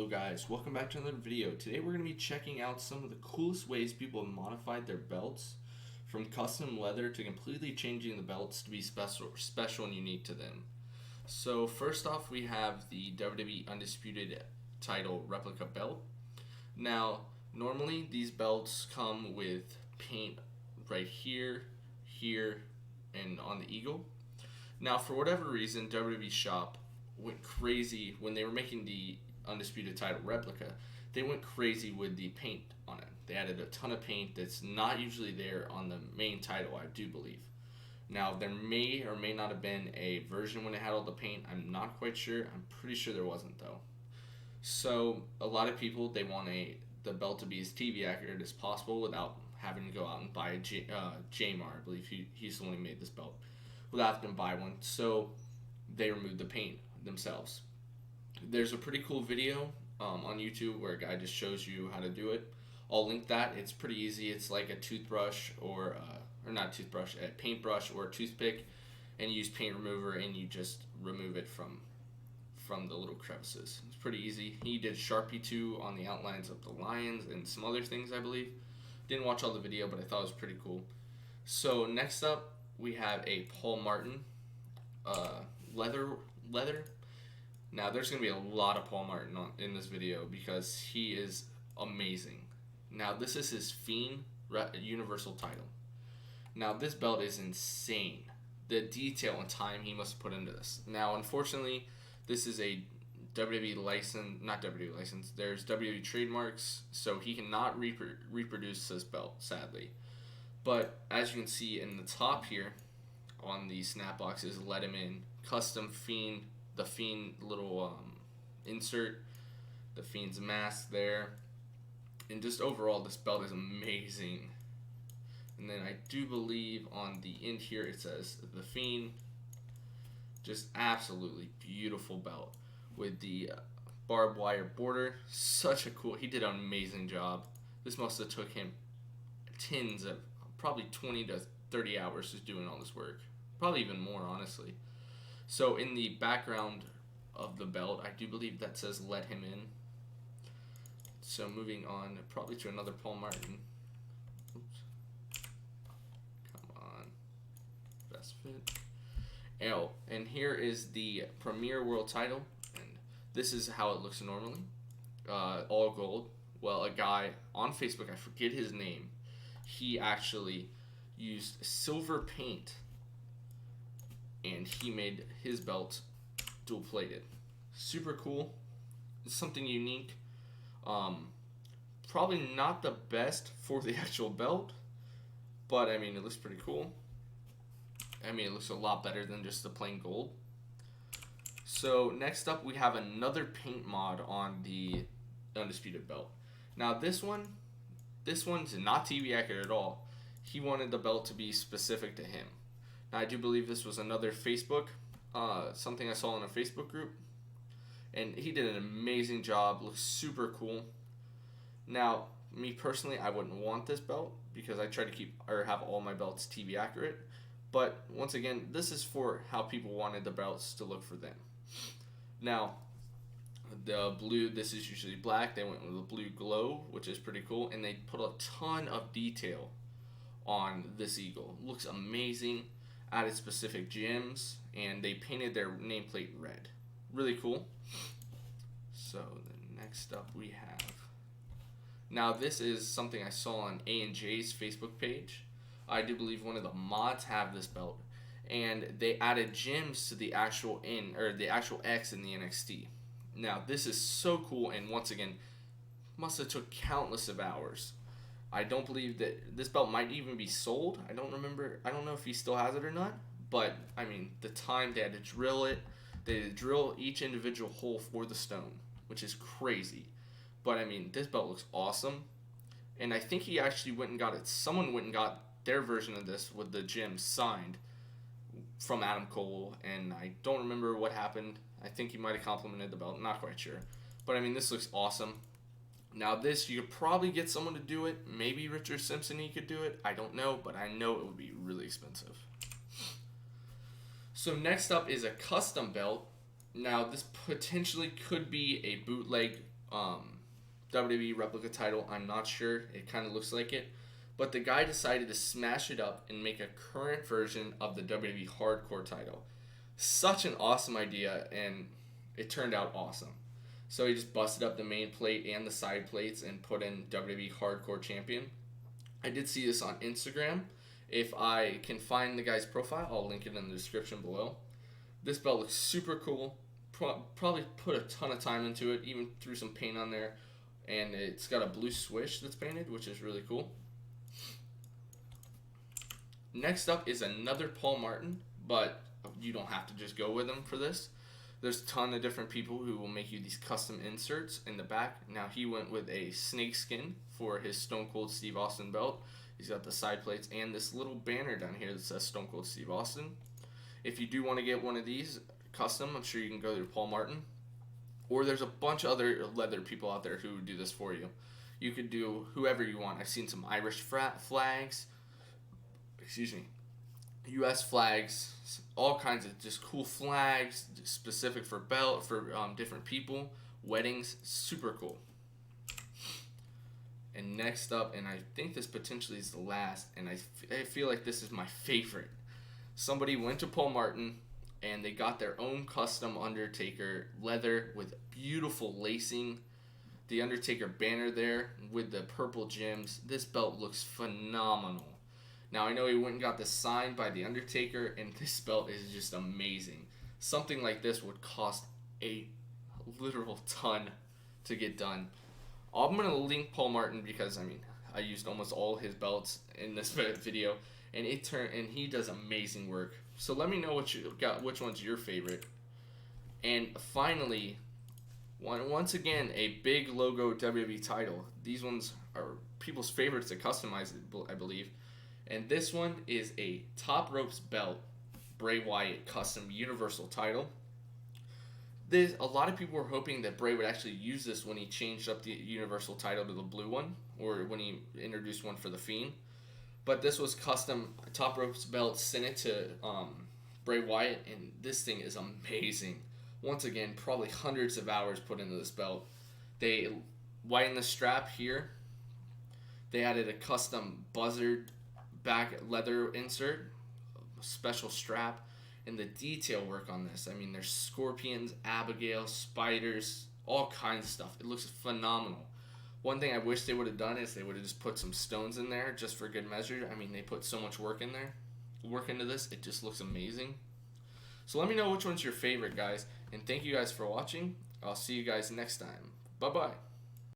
Hello guys, welcome back to another video. Today we're going to be checking out some of the coolest ways people have modified their belts, from custom leather to completely changing the belts to be special and unique to them. So first off, we have the WWE Undisputed title replica belt. Now, normally these belts come with paint right here, here, and on the eagle. Now, for whatever reason, WWE shop went crazy when they were making the Undisputed title replica. They went crazy with the paint on it. They added a ton of paint that's not usually there on the main title, I do believe. Now, there may or may not have been a version when it had all the paint. I'm not quite sure. I'm pretty sure there wasn't, though. So, a lot of people, they want the belt to be as TV accurate as possible without having to go out and buy a Jamar. I believe he's the one who made this belt. Without having to buy one. So, they removed the paint themselves. There's a pretty cool video on YouTube where a guy just shows you how to do it. I'll link that. It's pretty easy. It's like a toothbrush or not toothbrush, a paintbrush or a toothpick, and you use paint remover and you just remove it from the little crevices. It's pretty easy. He did Sharpie too on the outlines of the lions and some other things, I believe. Didn't watch all the video, but I thought it was pretty cool. So next up, we have a Paul Martin leather. Now, there's going to be a lot of Paul Martin in this video because he is amazing. Now, this is his Fiend Universal title. Now, this belt is insane. The detail and time he must put into this. Now, unfortunately, this is a WWE license, not WWE license. There's WWE trademarks, so he cannot reproduce this belt, sadly. But as you can see in the top here, on the snap boxes, let him in. Custom Fiend. The Fiend little insert, the Fiend's mask there, and just overall this belt is amazing. And then I do believe on the end here it says the Fiend. Just absolutely beautiful belt with the barbed wire border. Such a cool, he did an amazing job. This must have took him tens of, probably 20 to 30 hours just doing all this work. Probably even more, honestly. So in the background of the belt, I do believe that says let him in. So moving on probably to another Paul Martin. Oops. Come on. Best fit. And here is the Premier World title. And this is how it looks normally. All gold. Well, a guy on Facebook, I forget his name, he actually used silver paint and he made his belt dual plated. Super cool. It's something unique. Probably not the best for the actual belt, but I mean, it looks pretty cool. I mean, it looks a lot better than just the plain gold. So next up, we have another paint mod on the Undisputed belt. Now this one's not TV accurate at all. He wanted the belt to be specific to him. Now, I do believe this was another Facebook, something I saw in a Facebook group. And he did an amazing job. Looks super cool. Now, me personally, I wouldn't want this belt because I try to keep or have all my belts TV accurate. But once again, this is for how people wanted the belts to look for them. Now, the blue, this is usually black. They went with the blue glow, which is pretty cool. And they put a ton of detail on this eagle. Looks amazing. Added specific gems, and they painted their nameplate red. Really cool. So the next up we have. Now this is something I saw on A&J's Facebook page. I do believe one of the mods have this belt, and they added gems to the actual X in the NXT. Now this is so cool, and once again, must have took countless of hours. I don't believe that this belt might even be sold. I don't remember. I don't know if he still has it or not. But, I mean, the time they had to drill it. They had to drill each individual hole for the stone, which is crazy. But, I mean, this belt looks awesome. And I think he actually went and got it. Someone went and got their version of this with the gem signed from Adam Cole. And I don't remember what happened. I think he might have complimented the belt. Not quite sure. But, I mean, this looks awesome. Now this, you could probably get someone to do it. Maybe Richard Simpson, he could do it. I don't know, but I know it would be really expensive. So next up is a custom belt. Now this potentially could be a bootleg WWE replica title. I'm not sure. It kind of looks like it. But the guy decided to smash it up and make a current version of the WWE Hardcore title. Such an awesome idea, and it turned out awesome. So he just busted up the main plate and the side plates and put in WWE Hardcore Champion. I did see this on Instagram. If I can find the guy's profile, I'll link it in the description below. This belt looks super cool. Probably put a ton of time into it, even threw some paint on there. And it's got a blue swish that's painted, which is really cool. Next up is another Paul Martin, but you don't have to just go with him for this. There's a ton of different people who will make you these custom inserts in the back. Now he went with a snakeskin for his Stone Cold Steve Austin belt. He's got the side plates and this little banner down here that says Stone Cold Steve Austin. If you do want to get one of these custom, I'm sure you can go to Paul Martin. Or there's a bunch of other leather people out there who do this for you. You could do whoever you want. I've seen some Irish flags. Excuse me. U.S. flags, all kinds of just cool flags specific for different people, weddings, super cool. And next up, and I think this potentially is the last, and I feel like this is my favorite. Somebody went to Paul Martin and they got their own custom Undertaker leather with beautiful lacing. The Undertaker banner there with the purple gems. This belt looks phenomenal. Now, I know he went and got this signed by The Undertaker, and this belt is just amazing. Something like this would cost a literal ton to get done. I'm going to link Paul Martin because, I used almost all his belts in this video, and he does amazing work. So let me know which one's your favorite. And finally, once again, a big logo WWE title. These ones are people's favorites to customize, I believe. And this one is a Top Ropes belt, Bray Wyatt custom universal title. A lot of people were hoping that Bray would actually use this when he changed up the universal title to the blue one, or when he introduced one for the Fiend. But this was custom Top Ropes belt, sent it to Bray Wyatt, and this thing is amazing. Once again, probably hundreds of hours put into this belt. They whitened the strap here. They added a custom buzzard back leather insert, a special strap, and the detail work on this. There's scorpions, Abigail, spiders, all kinds of stuff. It looks phenomenal. One thing I wish they would have done is they would have just put some stones in there just for good measure. They put so much work into this. It just looks amazing. So let me know which one's your favorite, guys. And thank you guys for watching. I'll see you guys next time. Bye-bye.